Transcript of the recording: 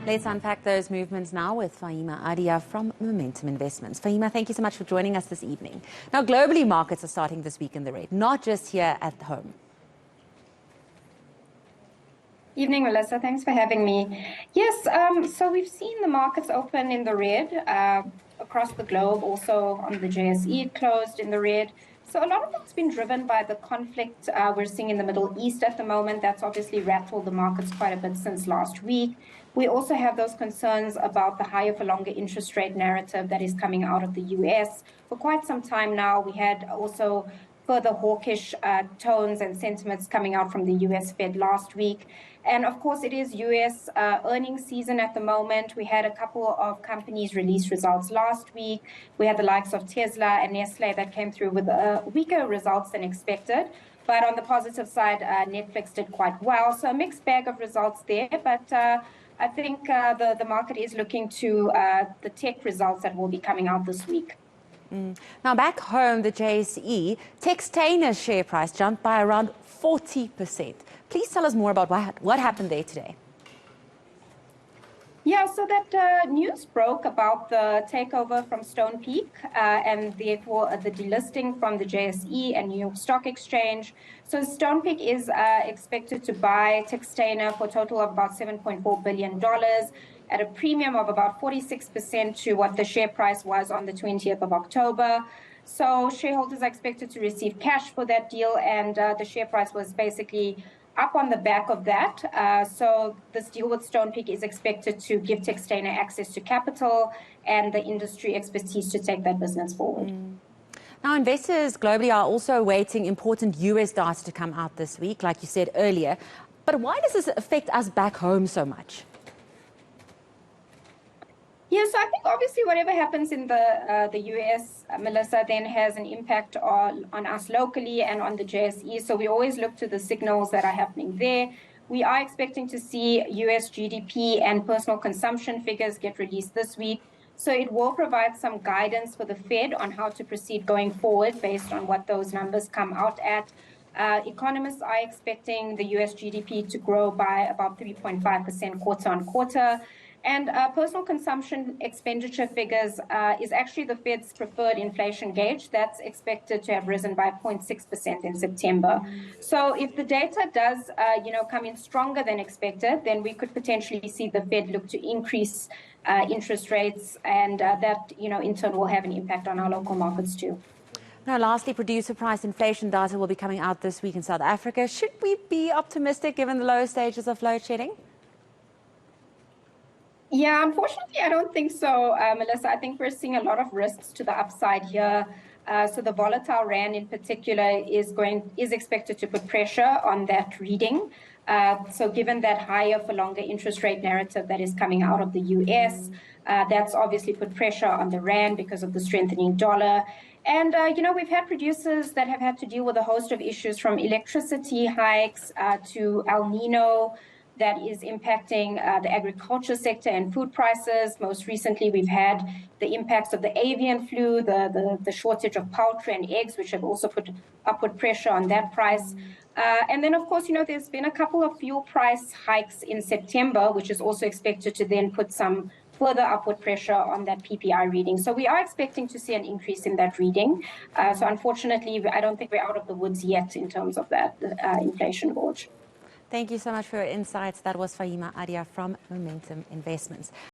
Let's unpack those movements now with Faheema Adia from Momentum Investments. Faheema, thank you so much for joining us this evening. Now, globally, markets are starting this week in the red, not just here at home. Evening, Melissa. Thanks for having me. Yes, so we've seen the markets open in the red across the globe, also on the JSE closed in the red. So a lot of that's been driven by the conflict we're seeing in the Middle East at the moment. That's obviously rattled the markets quite a bit since last week. We also have those concerns about the higher for longer interest rate narrative that is coming out of the US. For quite some time now, we had also further hawkish tones and sentiments coming out from the US Fed last week. And of course, it is US earnings season at the moment. We had a couple of companies release results last week. We had the likes of Tesla and Nestle that came through with weaker results than expected. But on the positive side, Netflix did quite well. So a mixed bag of results there. But I think the market is looking to the tech results that will be coming out this week. Now, back home, the JSE, Textainer's share price jumped by around 40%. Please tell us more about what happened there today. Yeah, so that news broke about the takeover from Stonepeak and therefore the delisting from the JSE and New York Stock Exchange. So Stonepeak is expected to buy Textainer for a total of about $7.4 billion at a premium of about 46% to what the share price was on the 20th of October. So shareholders are expected to receive cash for that deal, and the share price was basically up on the back of that. So this deal with Stonepeak is expected to give Textainer access to capital and the industry expertise to take that business forward. Now, investors globally are also awaiting important US data to come out this week, like you said earlier. But why does this affect us back home so much? Yes, I think obviously whatever happens in the US, Melissa, then has an impact on us locally and on the JSE. So we always look to the signals that are happening there. We are expecting to see US GDP and personal consumption figures get released this week. So it will provide some guidance for the Fed on how to proceed going forward based on what those numbers come out at. Economists are expecting the US GDP to grow by about 3.5% quarter on quarter. And personal consumption expenditure figures is actually the Fed's preferred inflation gauge. That's expected to have risen by 0.6% in September. So if the data does, come in stronger than expected, then we could potentially see the Fed look to increase interest rates, and that, in turn will have an impact on our local markets too. Now, lastly, producer price inflation data will be coming out this week in South Africa. Should we be optimistic given the lower stages of load shedding? Yeah, unfortunately, I don't think so, Melissa. I think we're seeing a lot of risks to the upside here. So the volatile rand in particular is expected to put pressure on that reading. So given that higher for longer interest rate narrative that is coming out of the US, that's obviously put pressure on the rand because of the strengthening dollar. And, we've had producers that have had to deal with a host of issues from electricity hikes to El Nino that is impacting the agriculture sector and food prices. Most recently, we've had the impacts of the avian flu, the shortage of poultry and eggs, which have also put upward pressure on that price. And then, of course, there's been a couple of fuel price hikes in September, which is also expected to then put some further upward pressure on that PPI reading. So we are expecting to see an increase in that reading. So unfortunately, I don't think we're out of the woods yet in terms of that inflation gauge. Thank you so much for your insights. That was Faheema Adia from Momentum Investments.